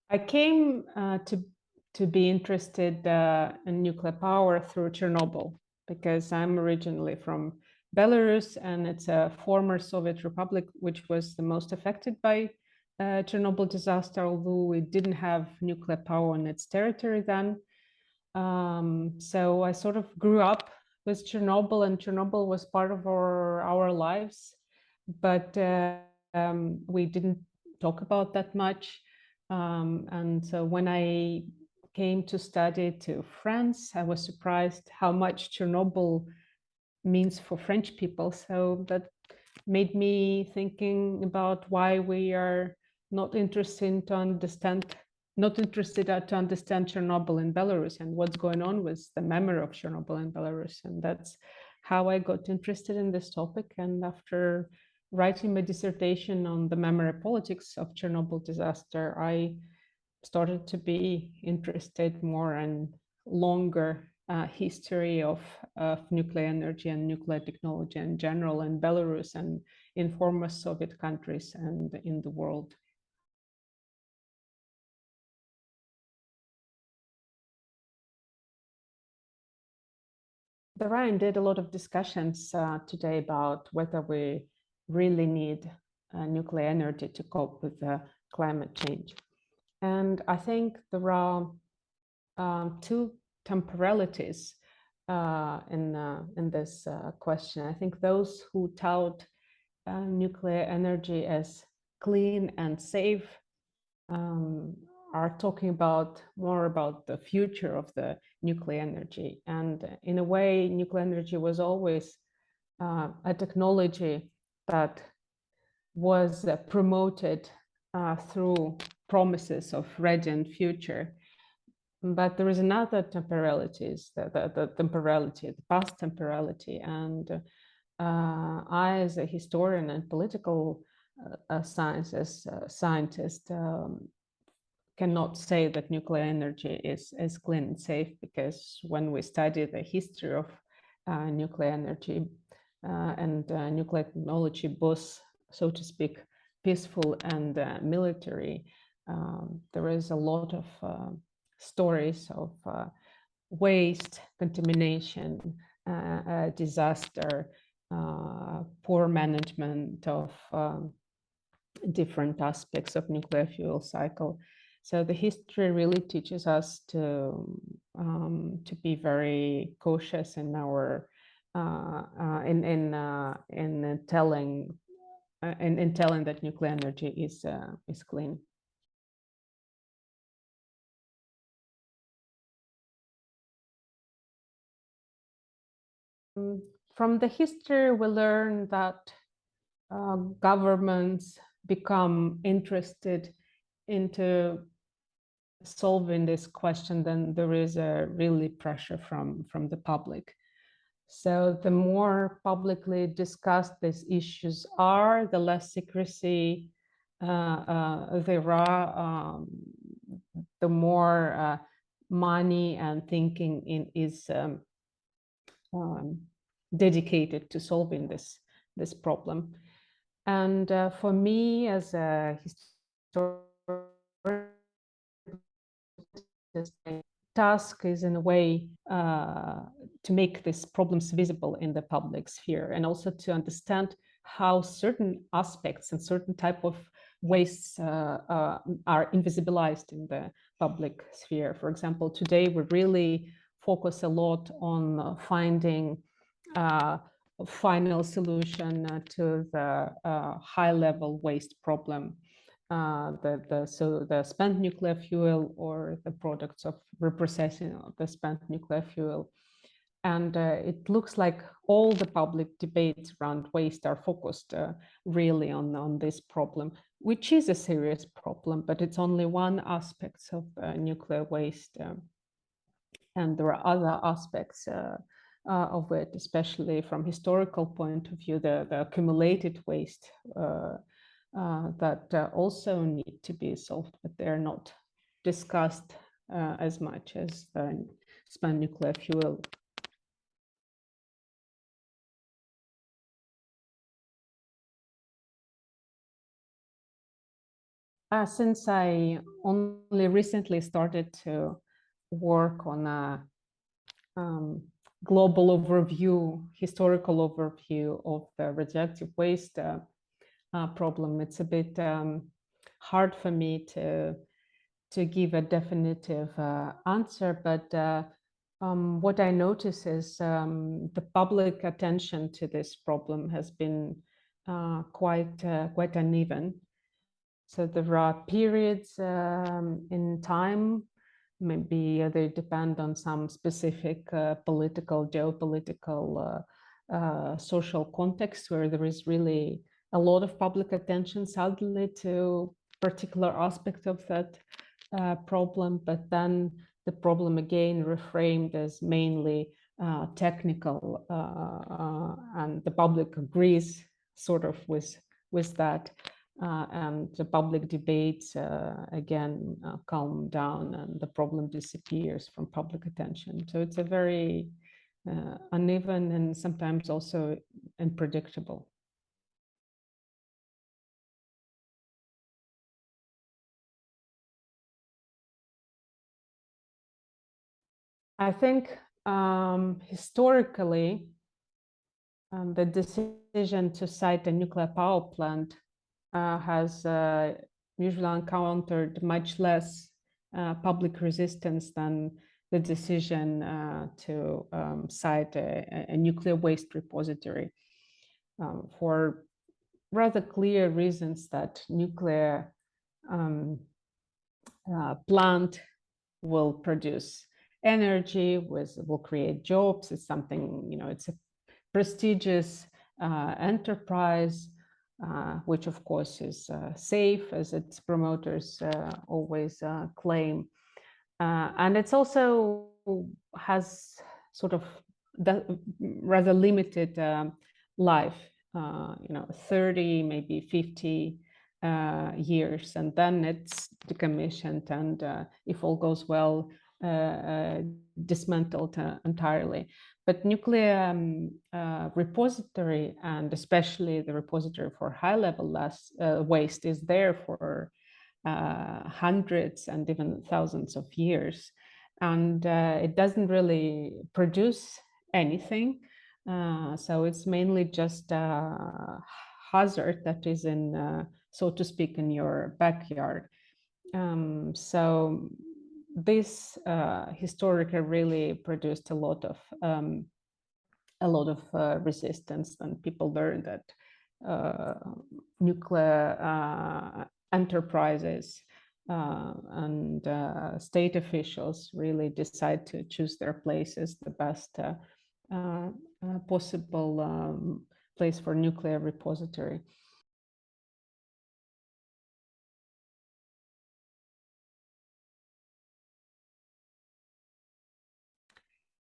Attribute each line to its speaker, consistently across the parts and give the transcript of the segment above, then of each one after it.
Speaker 1: I came to be interested in nuclear power through Chernobyl, because I'm originally from Belarus, and it's a former Soviet republic which was the most affected by Chernobyl disaster, although it didn't have nuclear power on its territory then. So I sort of grew up with Chernobyl, and Chernobyl was part of our lives, but we didn't talk about that much. And so when I came to study to France, I was surprised how much Chernobyl means for French people. So that made me thinking about why we are not interested to understand Chernobyl in Belarus and what's going on with the memory of Chernobyl in Belarus. And that's how I got interested in this topic. And after writing my dissertation on the memory politics of Chernobyl disaster, I started to be interested more in longer history of nuclear energy and nuclear technology in general in Belarus and in former Soviet countries and in the world. There are indeed a lot of discussions today about whether we really need nuclear energy to cope with climate change. And I think there are two temporalities in this question. I think those who tout nuclear energy as clean and safe are talking about more about the future of the nuclear energy. And in a way, nuclear energy was always a technology that was promoted through promises of radiant future. But there is another temporality, the temporality, the past temporality. And I, as a historian and political scientist, cannot say that nuclear energy is clean and safe, because when we study the history of nuclear energy and nuclear technology, both, so to speak, peaceful and military, there is a lot of stories of waste, contamination, disaster, poor management of different aspects of nuclear fuel cycle. So the history really teaches us to be very cautious in our in telling that nuclear energy is clean. From the history, we learn that governments become interested into solving this question, then there is a really pressure from the public. So the more publicly discussed these issues are, the less secrecy there are, the more money and thinking is dedicated to solving this problem. And for me, as a historian, task is in a way to make these problems visible in the public sphere, and also to understand how certain aspects and certain type of wastes are invisibilized in the public sphere. For example, today we really focus a lot on finding a final solution to the high-level waste problem. The spent nuclear fuel or the products of reprocessing of the spent nuclear fuel. And it looks like all the public debates around waste are focused really on this problem, which is a serious problem, but it's only one aspect of nuclear waste. And there are other aspects of it, especially from historical point of view, the accumulated waste that also need to be solved, but they're not discussed as much as the spent nuclear fuel. Since I only recently started to work on a global overview, historical overview of the radioactive waste problem, it's a bit hard for me to give a definitive answer, but what I notice is the public attention to this problem has been quite uneven. So there are periods in time, maybe they depend on some specific political, geopolitical, social context where there is really a lot of public attention suddenly to particular aspect of that problem, but then the problem again reframed as mainly technical, and the public agrees sort of with that. And the public debates again calm down, and the problem disappears from public attention. So it's a very uneven and sometimes also unpredictable. I think historically, the decision to site a nuclear power plant has usually encountered much less public resistance than the decision to site a nuclear waste repository, for rather clear reasons that nuclear plant will produce energy, will create jobs. It's something, it's a prestigious enterprise, which of course is safe, as its promoters always claim. And it's also has sort of rather limited life, 30, maybe 50 years, and then it's decommissioned and if all goes well, dismantled entirely. But nuclear repository, and especially the repository for high-level waste, is there for hundreds and even thousands of years, and it doesn't really produce anything. So it's mainly just a hazard that is in, so to speak, in your backyard. So this historically really produced a lot of resistance, and people learned that nuclear enterprises and state officials really decide to choose their place as the best possible place for nuclear repository.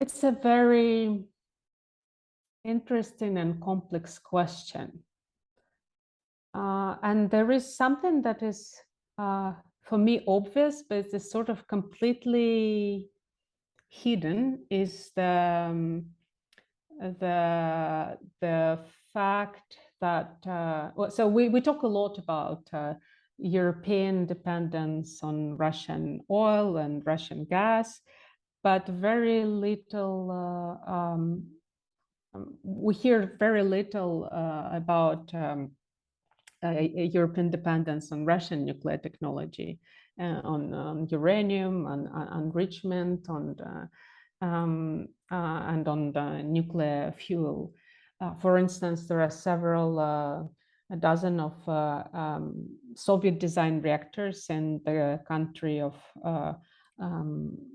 Speaker 1: It's a very interesting and complex question. And there is something that is, for me, obvious, but it's sort of completely hidden, is the fact that, so we talk a lot about European dependence on Russian oil and Russian gas, but very little, we hear very little about European dependence on Russian nuclear technology, on uranium, on enrichment, and on the nuclear fuel. For instance, there are several, a dozen of Soviet design reactors in the country of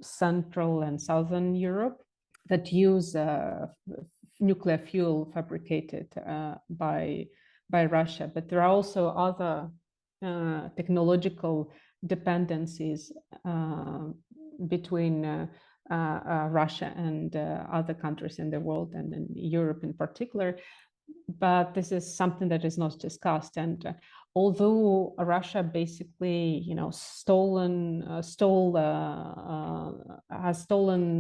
Speaker 1: Central and Southern Europe that use nuclear fuel fabricated by Russia. But there are also other technological dependencies between Russia and other countries in the world, and in Europe in particular. But this is something that is not discussed. And although Russia basically, has stolen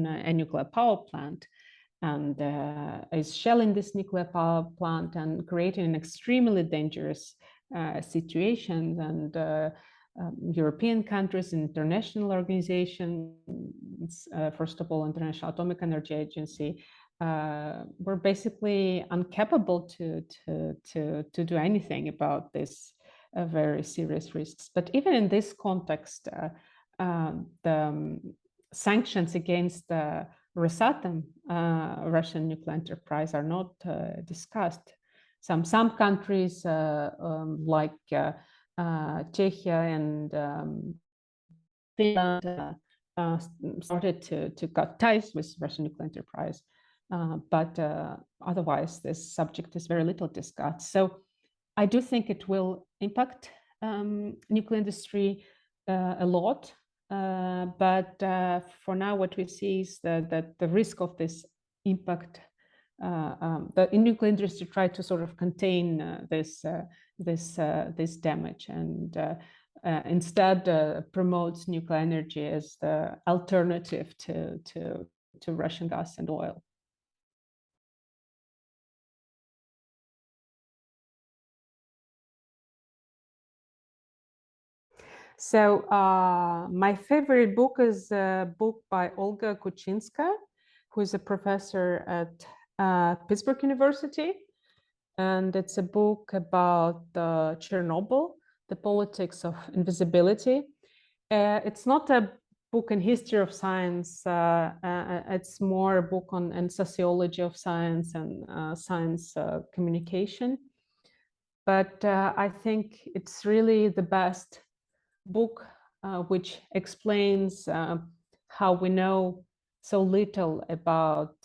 Speaker 1: a nuclear power plant, and is shelling this nuclear power plant and creating an extremely dangerous situation, and European countries, international organizations, first of all, International Atomic Energy Agency, were basically incapable to do anything about this very serious risks. But even in this context, the sanctions against the Rosatom, Russian nuclear enterprise, are not discussed. Some countries like Czechia and Finland started to cut ties with Russian nuclear enterprise, but otherwise this subject is very little discussed. So I do think it will impact nuclear industry a lot, but for now what we see is that the risk of this impact, the nuclear industry tried to sort of contain this damage, and instead promotes nuclear energy as the alternative to Russian gas and oil. So my favorite book is a book by Olga Kuczynska, who is a professor at Pittsburgh University. And it's a book about Chernobyl, the politics of invisibility. It's not a book in history of science. It's more a book on sociology of science and science communication. But I think it's really the best book which explains how we know so little about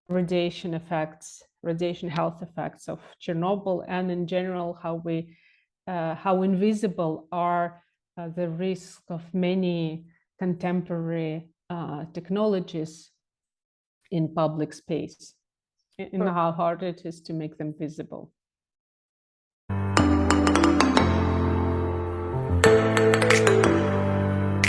Speaker 1: radiation effects, radiation health effects of Chernobyl, and in general how invisible are the risks of many contemporary technologies in public space, and how hard it is to make them visible.